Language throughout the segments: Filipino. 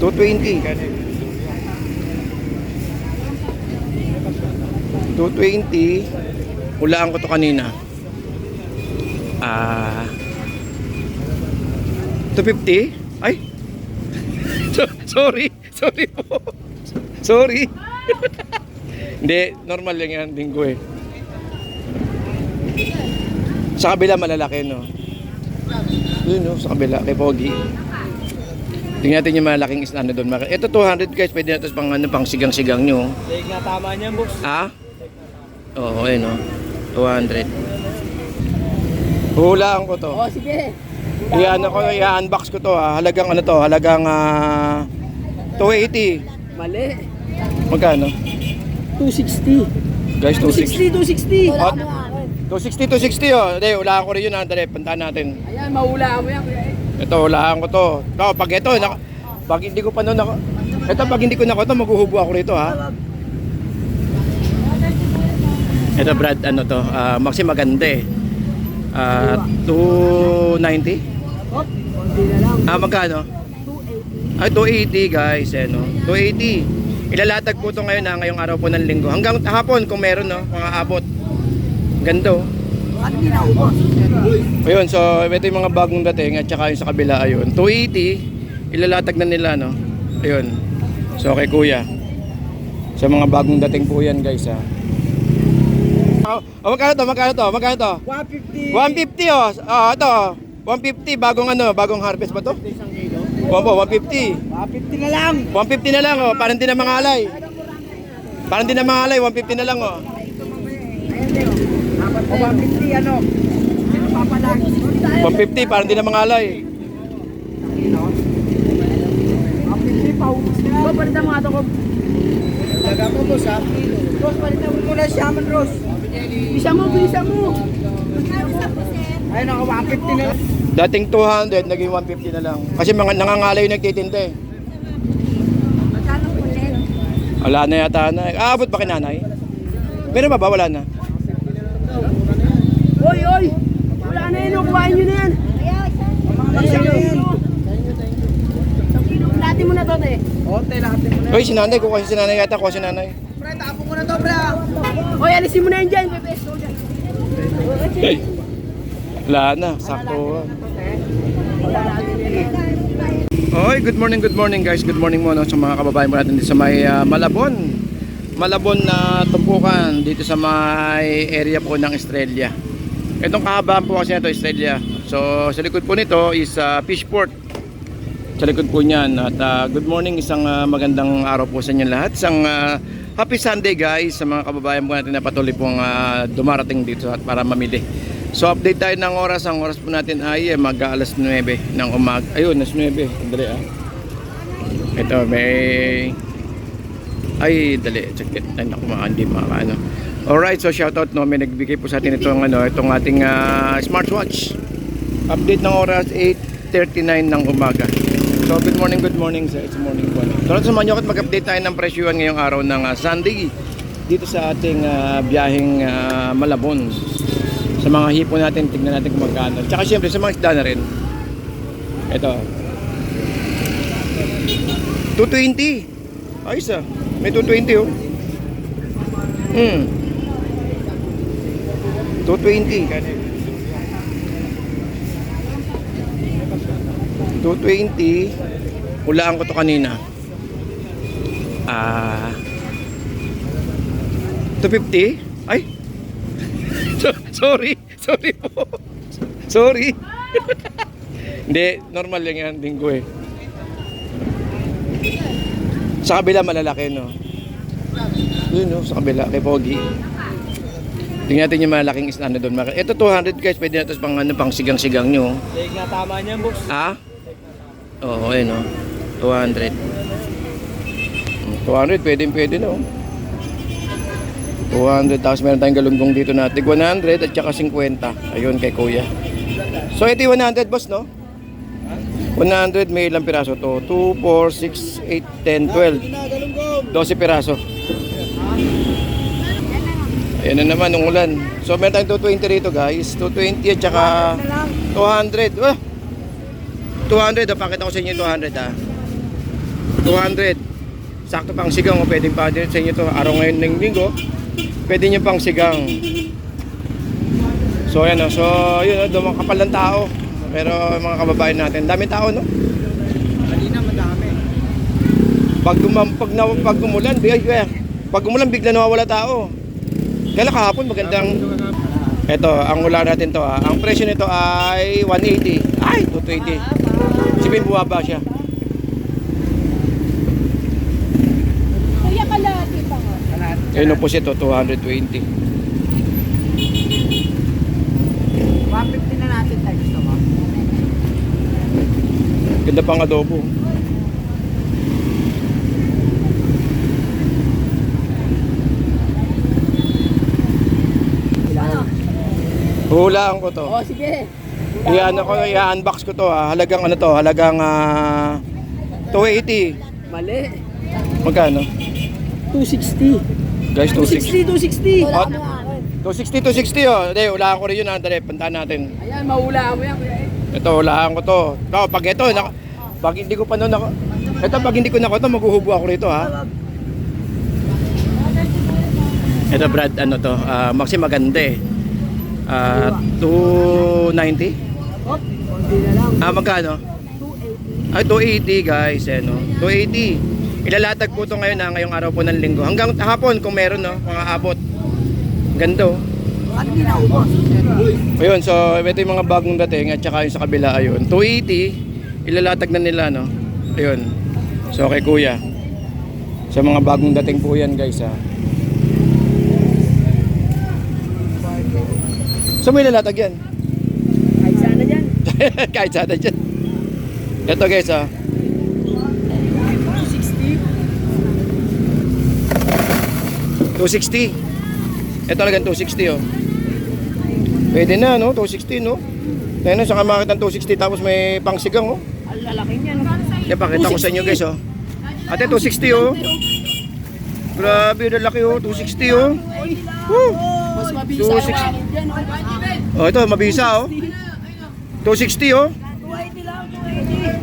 220. 220. Hulaan ko to kanina. 250? Ay. Sorry po. Sorry. Hindi, normal lang yan, linggo eh. Sa kabila malalaki, no? Yun, no? Sa kabila, kay Pogi. Tingnan natin yung malaking ano doon. Ito 200 guys, pwede na ito pang sigang-sigang nyo. Leg nga tama niyan, boss. Ha? Oo, ayun, no? 200. Hulaan ko to. Oh, sige. I-unbox ko to, ha? Halagang ano to? Halagang 280. Mali. Magkano? 260. Guys, 260. 260. Hot. 260 oh. Hindi, hulaan ko rin yun ha. Dali, puntahan natin. Ayan, mahulaan mo yan. Ito, hulaan ko to. Ito, pag ito, pag hindi ko pa nun ako, ito, pag hindi ko na to, maghuhubo ako rito ha. Ito Brad, ano to, maxi maganda eh. 290? Hop, konti na lang. Magkano? 280. Ay, 280 guys, eh, no? 280. Ilalatag po ito ngayon ngayong araw po ng linggo. Hanggang hapon kung meron, no? Mga abot. Ganda, oh. Ano din ako, boss? Ayun, so ito yung mga bagong dating at saka yung sa kabila, ayun. 280, ilalatag na nila, no? Ayun. So, kay kuya. So, mga bagong dating po yan, guys, ha? Magkano to? Magkano to? Magkano to? 150. 150, oh. Ito. 150, bagong harvest ba to? Isang kilo. Po, 150. 150 na lang. 150 na lang, oh. Parang din na mga alay. Parang din na mga alay, 150 na lang, oh. O 150 ano? Sino papalag? 150, parang din na mga alay. 150 paubos na. Boss, palitan mo nga ito ko. Taga mo, boss, ha? Boss, palitan mo muna siya, man, Ross. Bisa mo. Ayun ako, 150 na lang. Dating 200, naging 150 na lang. Kasi mga nangangalay yung nagtitinda eh. Magkano po, Len? Wala na yata na. Aabot ba kinanay? Meron ba? Wala na. Oy! Wala na yun, kuhain nyo na yan. Isang kilo. Isang kilo. Latin mo na to, te. Ote, latin mo na. Uy, si nanay. Kuha si nanay yata. Kuha si nanay. Pre, tapo mo na to, pre. Oy, alisin mo na yan dyan. Pepesto dyan. Hey. Wala na. Sakto. Oy, good morning guys. Good morning mo no, sa mga kababayan mo natin dito sa may Malabon na tumpukan dito sa may area po ng Estrella. Itong kahabaan po kasi ito Estrella. So sa likod po nito is Fishport. Sa likod po niyan at good morning, isang magandang araw po sa inyo lahat. Isang happy Sunday guys sa mga kababayan po natin na patuloy pong dumarating dito at para mamili. So update tayo ng oras. Ang oras po natin ay mag-alas 9 ng umaga. Ayun, alas 9. Dali Ito may dali. Check it. Ay naku, hindi ano. Alright, so shoutout no, may nagbigay po sa atin itong ating smartwatch. Update ng oras 8:39 ng umaga. So good morning sir. It's morning po. So samahan niyo ako at mag-update tayo ng presyuhan ngayong araw ng Sunday dito sa ating biyaheng Malabon. Sa mga hipon natin, tignan natin kung magkano. Tsaka syempre sa mga isda na rin. Ito. 220. Ayos ah. May 220 oh. 220. 220. Hulaan ko to kanina. 250? Ay. Sorry po. Sorry. Hindi, normal lang yan, linggo eh. Sa kabila malalaki, no? Yun, no? Sa kabila, kay Pogi. Tingnan natin yung malaking ano doon. Ito 200 guys, pwede na ito pang sigang-sigang nyo. Leg nga tama niyan, boss. Ha? Oo, ayun, no? 200. 200, pwede, no? 200, tapos meron tayong galunggong dito na tig 100 at saka 50. Ayun kay kuya. So ito yung 100 boss no? 100 may ilang piraso to? 2, 4, 6, 8, 10, 12 12 piraso. Ayan na naman ng ulan. So meron tayong 220 rito guys. 220 at saka 200. 200, pakita ko sa inyo 200 ha. 200. Sakto pang sigang, o pwedeng pa din sa inyo to. Araw ngayon ng linggo, pwede nyo pang sigang. So ayan o, so yun o, dumakapal ng tao. Pero mga kababayan natin, dami tao no? Kanina madami. Pag umulan, pag umulan bigla nawawala tao. Kaya kahapon magandang. Ito, ang ulan natin to Ang presyo nito ay 180. Ay, 220. Sipin buwaba siya. Kuya kalahati pa nga. Ayun po siya to, 220. 150 na natin tayo gusto mo. Ganda pang adobo. Hulaan ko to. Oh, sige. I-unbox ko to Halagang ano to? Halagang 280. Mali. Magkano? 260. Guys, 260. 260. Wala Hot. mo nga akin. 260. Hindi, hulaan ko rin yun. Dali, puntahan natin. Ayan, mahulaan mo yan, kuya. Ito, hulaan ko to. Pag ito, pag hindi ko pa nun ako. Ito, pag hindi ko na to, maghuhubo ako rito ha. Ito Brad, ano to? Maxi maganda eh. 290? Hop, konti na lang. Magkano? 280. Ay, 280 guys, no? 280. Ilalatag po ito ngayon ngayong araw po ng linggo. Hanggang hapon kung meron, no? Mga abot. Ganda, oh. Bakit hindi naubos? Ayun, so ito yung mga bagong dating at saka yung sa kabila, ayun. 280, ilalatag na nila, no? Ayun. So, kay kuya. Sa mga bagong dating po yan, guys, ha? So, may ilalatag yan. Kahit sana dyan. Kahit sana dyan. Ito, guys, ha? 260. Ito talagang 260 oh. Pwede na no, 260 no. Kaya na saka makita ng 260 tapos may pangsigang oh. Ang lalaki niyan. Kaya pakita ko sa inyo guys oh. Ate 260 oh. Grabe, lalaki oh, 260 oh. Woo! Mas mabisa. 260. Yan, Oh, ito mabisa oh. 260 oh. 280 lang, 280.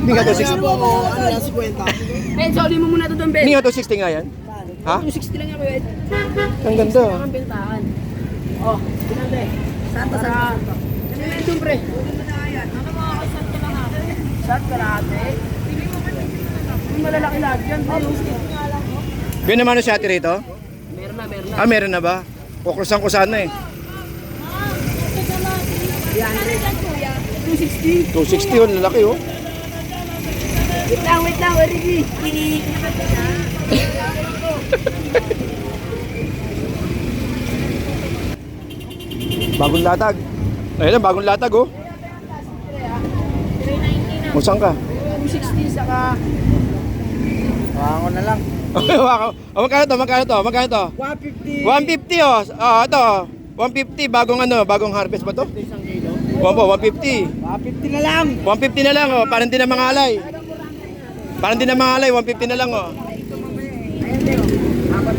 Hindi nga 260. Ano lang 50? Ben, soli mo muna ito doon, Ben. Hindi nga 260 nga yan. Ha? 260 lang yan, kuya. Ang ganda. Ang bentahan. Oh, pinante. Santa, santa. Ano yun ito, pre? Ano mga kasanta lang ako? Sat, karate. Yung malalaki lahat yan. Yun naman ang shati rito? Meron na. Meron na ba? Kukrusan ko sana eh. Yan, 260. 260 oh, lalaki oh. Wait lang, Ricky. Bagong latag. Ayun na, bagong latag oh. Musang ka? 260 saka... Ako na lang. Magkano to? 150. 150 oh. Ito. 150 bagong harvest ba to? Isang kilo. 150. 150 na lang. 150 na lang oh, parang din na mga alay. 150 na lang oh. Ayan din.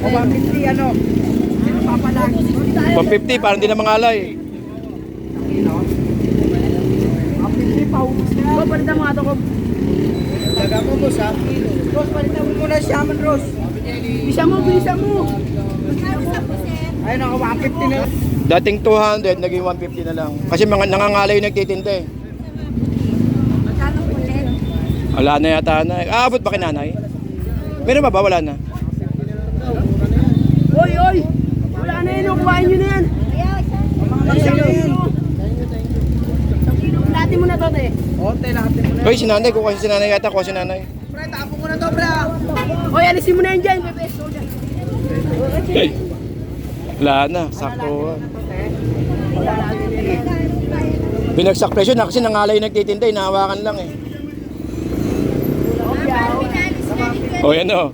O 150 ano? Sino papalag? 150 parang din na mga alay. Kilo. 150 paubos na. Bro, palitan mo nga ito ko. Taga mo boss ha? Boss, palitan mo muna siya man, Ros. Bisa mo. Ayun ako, 150 na lang. Dating 200 naging 150 na lang. Kasi mga nangangalay yung nagtitinda eh. Magkano po, sir? Wala na yata na. Aabot ba kinanay? Meron ba? Wala na. Oy! Wala na yun, kuhain nyo na yan. Isang kilo. Lahatin mo na to, te. Ote, lahatin mo na. Hoy, si nanay. Kuha si nanay yata. Kuha si nanay. Pre, tapo mo na to, pre. Oy, alisin mo na yan dyan. Bebeso dyan. Wala na. Sakto. Wala na din. Binagsak presyo na kasi nangalay yung nagtitinda. Inahawakan lang eh. O yan o.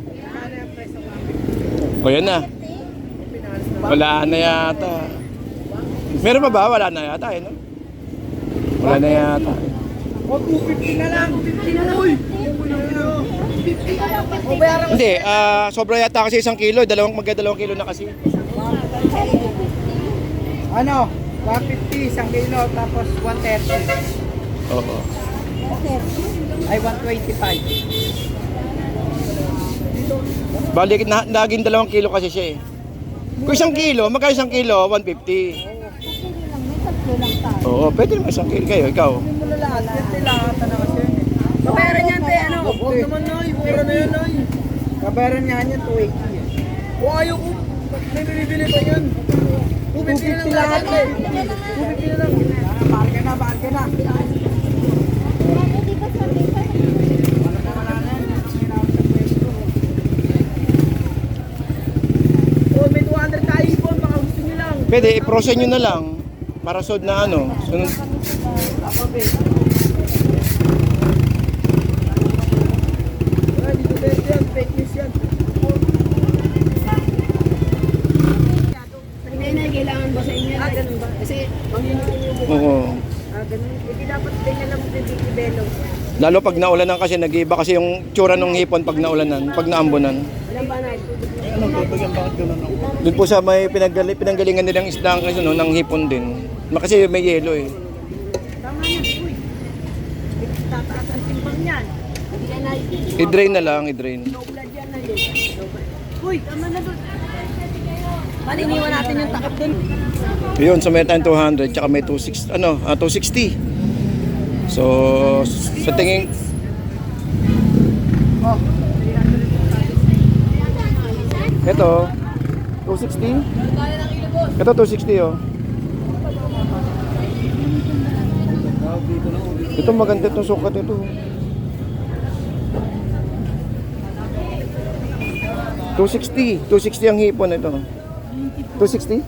O yan na. Wala na yata. Meron pa ba? Wala na yata eh, no? Wala na yata. O, 250 na lang. 250 na lang. Uy! O, bayaran mo. Hindi, sobra yata kasi 1 kilo. Magka 2 kilo na kasi. Ano? 150, 1 kilo, tapos 130. Oo. Ay, 125. Balik na naging 2 kilo kasi siya eh. Kung 1 kilo, magkano 1 kilo? 150. May tatlo lang tayo. Oo, pwede naman 1 kilo kayo, ikaw. Hindi mo na lahat. Lahat na kasi. Kabayaran niyan, te, ano? Huwag naman, Nay. Mura na yan, Nay. Kabayaran niya yan, 280. O, ayaw ko. May binibili pa yan. 250 na lahat, eh. 250 na lang. Bahal ka na, bahal ka na. Hindi ka sabi ka. O, may 200 tayo ipon. Baka gusto niyo lang. Pwede, i-process nyo na lang. Para sod na ano. Sunod. Ako, be. Ay, dito best yan. Fake news yan. Hindi na kailangan ba sa inyo? Ganun ba? Kasi, manginigin yung buka. Oo. Ganun. Hindi dapat ganyan lang bibelo. Lalo pag naulanan kasi nag-iba kasi yung tsura ng hipon pag naulanan, pag naambunan. Alam ba na? Doon po sa may pinanggalingan nilang isda kasi no, ng hipon din. Kasi may yelo eh. Tama yan. Uy. Tataas ang timbang yan. Yan ay. I-drain na lang, i-drain. Low blood yan ay. Uy, tama na doon. Maliniwan natin yung takip din. Yun, so may tayong 200 tsaka may 260, 260. So, sa tingin Oh. ito 260. Ito 260 oh. Ito maganda itong sukat ito. 260 ang hipon ito. 260?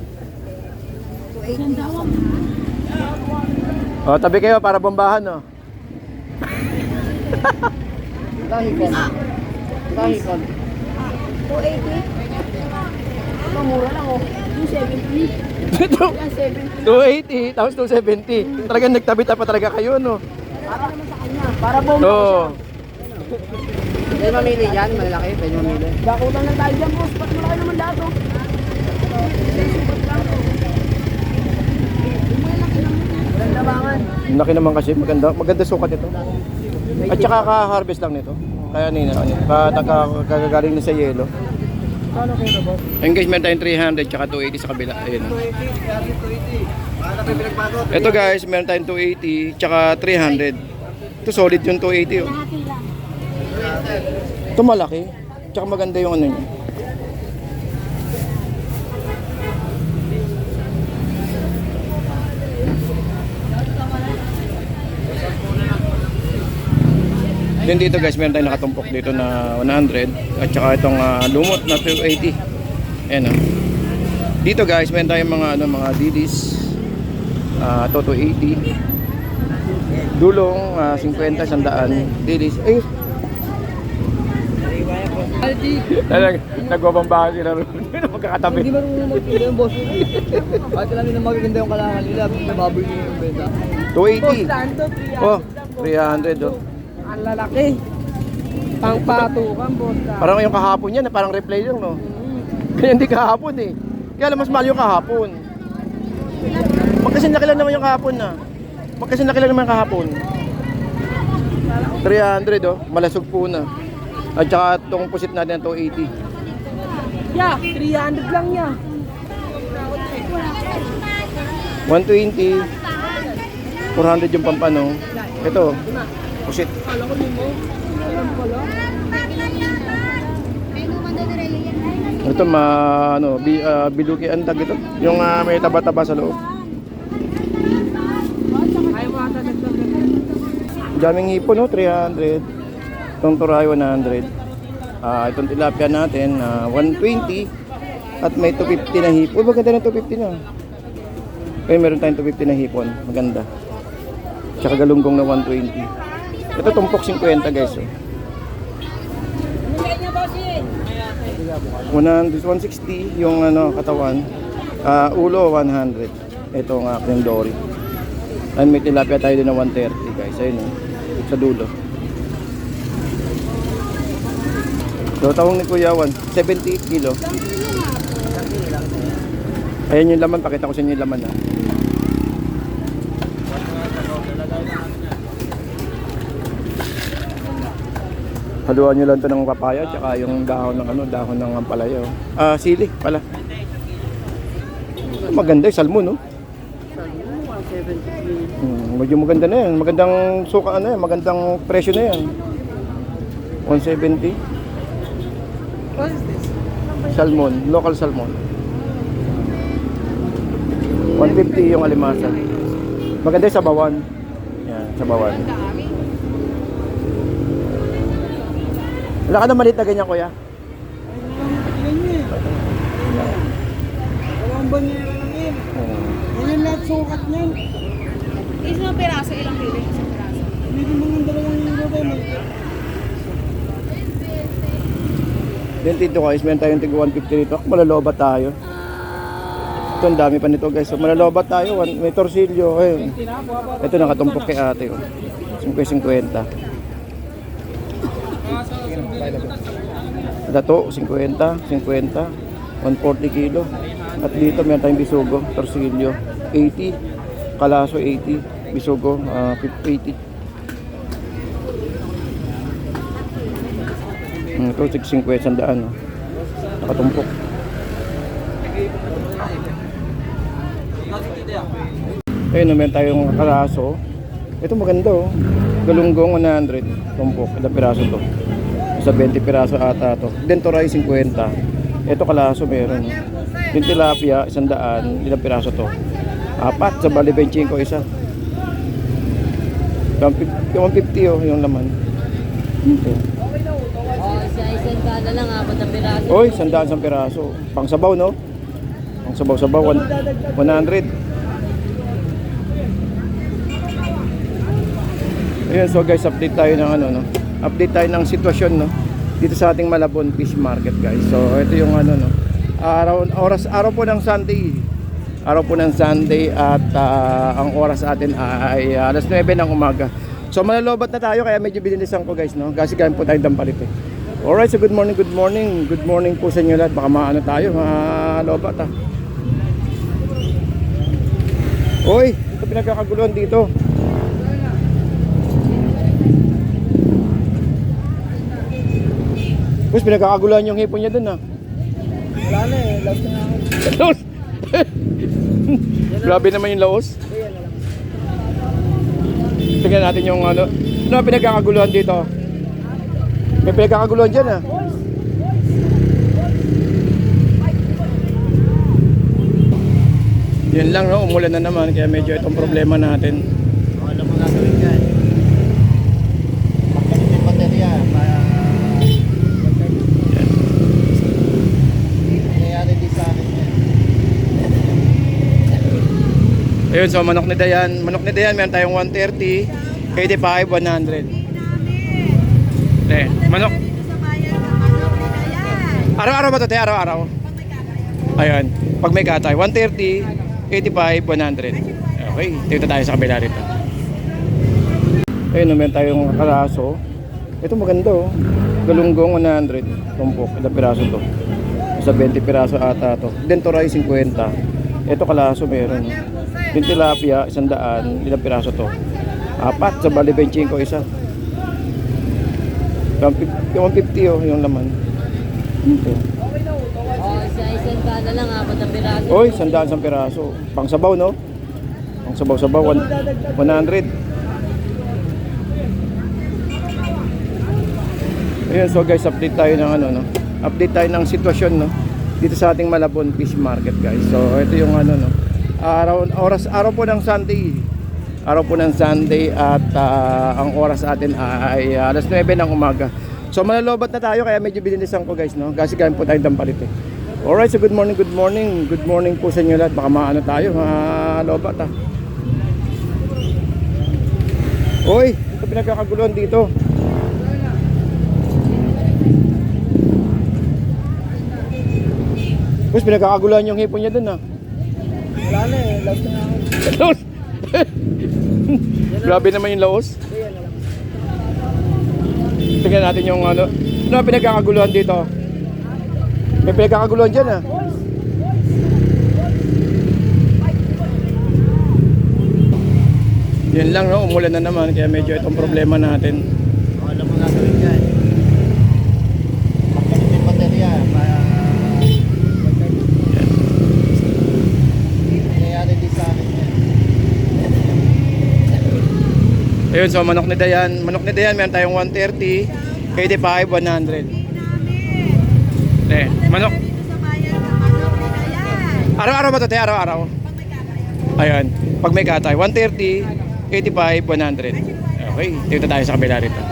Oh, tabi kayo para bombahan, no? Lahikon. Lahikon. 280. Mura lang oh. Yung 70. Ito, Yan 70. 280, tapos 270. Talagang nagtabi-tabi pa talaga kayo, no? Para naman sa kanya. Para bomba ko Oo. siya. Pwede mamili yan, malalaki. Pwede mamili. Dakutan lang tayo dyan, boss. Ba't malaki naman lahat, oh? Labangan. Ang laki naman kasi, maganda sukat ito. At saka ka-harvest lang nito. Kaya nina, kagagaling na sa yelo. Kano kayo na, boss? Ayun guys, meron tayong 300 tsaka 280 sa kabila. Ayun. 280. Para tayo pinagbago. Ito guys, meron tayong 280 tsaka 300. Ito solid yung 280 oh. Lahati lang. Ito malaki. Tsaka maganda yung ano niya. Then dito guys, meron tayong nakatumpok dito na 100 at saka itong lumot na 280. Ayan oh. Dito guys, meron tayong mga didis. Ito 280. Dulong 50, 100. Didis. Ay, nagwabambahan sila ron. Magkakatabi. Hindi marunong magpili yung boss. Kahit alam nila magaganda yung kalangan nila, nababoy nyo yung benta. 280. Tanto, 300. Oh, 300 oh. Ang lalaki. Pangpatukan, boss. Parang yung kahapon yan, parang replay lang, no? Kaya hindi kahapon eh. Kaya alam, mas mahal yung kahapon. Magkasin nakilan naman yung kahapon na. Magkasin nakilan naman yung kahapon. 300 oh, malasog po na. At saka itong pusit natin ng 280. Yeah, 300 lang niya. 120. 400 yung pampano. Ito, pusit. Kala ko mo. Alam pala. May naman doon rin yan. Ito biluki ang tag ito. Yung may taba-taba sa loob. Ay, wata nagsasabi. Daming hipon no, 300. Itong turay 100. Itong tilapia natin 120 at may 250 na hipon. Maganda ng 250 na. Kaya meron tayong 250 na hipon. Maganda. Tsaka galunggong na 120. Ito tumpok 50 guys. Oh. 160 yung katawan. Ulo 100. Ito ang aking dory. And may tilapia tayo din na 130 guys. Ayun sa dulo. So tawong ni Kuya 70 kilo. Ayan yung laman, pakita ko sa inyo yung laman ha. Haluan nyo lang ito ng papaya tsaka yung dahon ng ano, dahon ng ampalaya. Oh. Sili pala. Maganda yung salmon, no? Medyo maganda na yan. Magandang suka na yan. Magandang presyo na yan. 170. What is this? Salmon, local salmon. 150 yung alimasan. Maganda yung sabawan. Yan, sabawan. Wala ka na maliit na ganyan, kuya? Dalawang banyera lang yan. Yan lahat sukat niyan. Isang piraso, ilang kilo? Isang piraso. Hindi din mga dalawang euro tayo. Then dito guys, meron tayong tig 150 dito. Malalobat tayo. Ito, ang dami pa nito guys. So, malalobat tayo. May torsilyo. Ayun. Ito nakatumpok kay ate. Oh. 50-50. Ito, 50, 50, 140 kilo. At dito meron tayong bisugo, torsilyo, 80, kalaso 80, bisugo 80. Ito 650 sandaan. Oh. Nakatumpok. Ayun, meron tayong kalaso. Ito maganda oh. Galunggong 100, tumpok. Ilang piraso to? Sa 20 piraso ata to. Dentoray 50. Ito kalaso meron. Yung tilapia 100, ilang piraso to? 4 sa bali 25 isa. Yung 150 oh, yung laman. Ito. Isa-isang ka na lang, 4 na piraso. Oy, 100 sa piraso. Pang sabaw no? Pang sabaw 100. Ayun, so guys, update tayo ng ano no. Update tayo ng sitwasyon no dito sa ating Malabon Fish Market guys. So ito yung ano no. Araw po ng Sunday. Araw po ng Sunday at ang oras atin ay alas 9 ng umaga. So malalobat na tayo kaya medyo binilisan ko guys no. Kasi galing po tayo Dampalit eh. Alright, so good morning, good morning. Good morning po sa inyo lahat. Baka maano tayo, malobat ah. Oy, ito pinagkakaguluhan dito. Boss, pinagkakaguluhan yung hipon niya dun ah. Wala na eh, last na ako. Laos! Grabe naman yung laos. Tingnan natin yung ano. Ano ang pinagkakaguluhan dito? May pinagkakaguluhan dyan ah. Yun lang no, umulan na naman kaya medyo itong problema natin. Ano mga gawin dyan? Pagkalit yung baterya para nangyayari din sa akin yan. Ayun, so manok ni Dayan. Manok ni Dayan, meron tayong 130, 85, 100. Manok. Araw-araw ba ito? Araw-araw. Ayan. Pag may katay, 130, 85, 100. Okay, dito tayo sa kabila rito. Ayun, meron tayong kalaso. Ito maganda oh. Galunggong 100, tumpok. Ilang piraso to? Sa 20 piraso ata to. Dentoray 50. Ito kalaso meron. Yung tilapia 100, ilang piraso to? 4 sa bali 25 isa. Yung 150 oh, yung laman. Ito. Isa-isang ka na lang, 4 na piraso. Oy, 100 sa piraso. Pang sabaw no? Pang sabaw 100. Ayun, so guys, update tayo ng ano no. Update tayo ng sitwasyon no dito sa ating Malabon Fish Market guys. So ito yung ano no. Araw po ng Sunday. Araw po ng Sunday at ang oras atin ay alas 9 ng umaga. So malalobat na tayo kaya medyo binilisan ko guys no. Kasi galing po tayo Dampalit eh. Alright, so good morning, good morning. Good morning po sa inyo lahat. Baka maano tayo, malobat ah. Oy, ito pinagkakaguluhan dito. Boss, pinagkakaguluhan yung hipon niya dun ah. Wala na eh, last na ako. Laos! Grabe naman yung laos. Tingnan natin yung ano. Ano ang pinagkakaguluhan dito? May pinagkakaguluhan dyan ah. Yun lang no, umulan na naman kaya medyo itong problema natin. Ano mga gawin dyan? Ayun, so manok ni Dayan. Manok ni Dayan, meron tayong 130. 85, 100. Manok. Araw-araw ba ito, te? Araw-araw? Ayan. Pag may katay, 130, 85, 100. Okay, dito tayo sa kabila rito.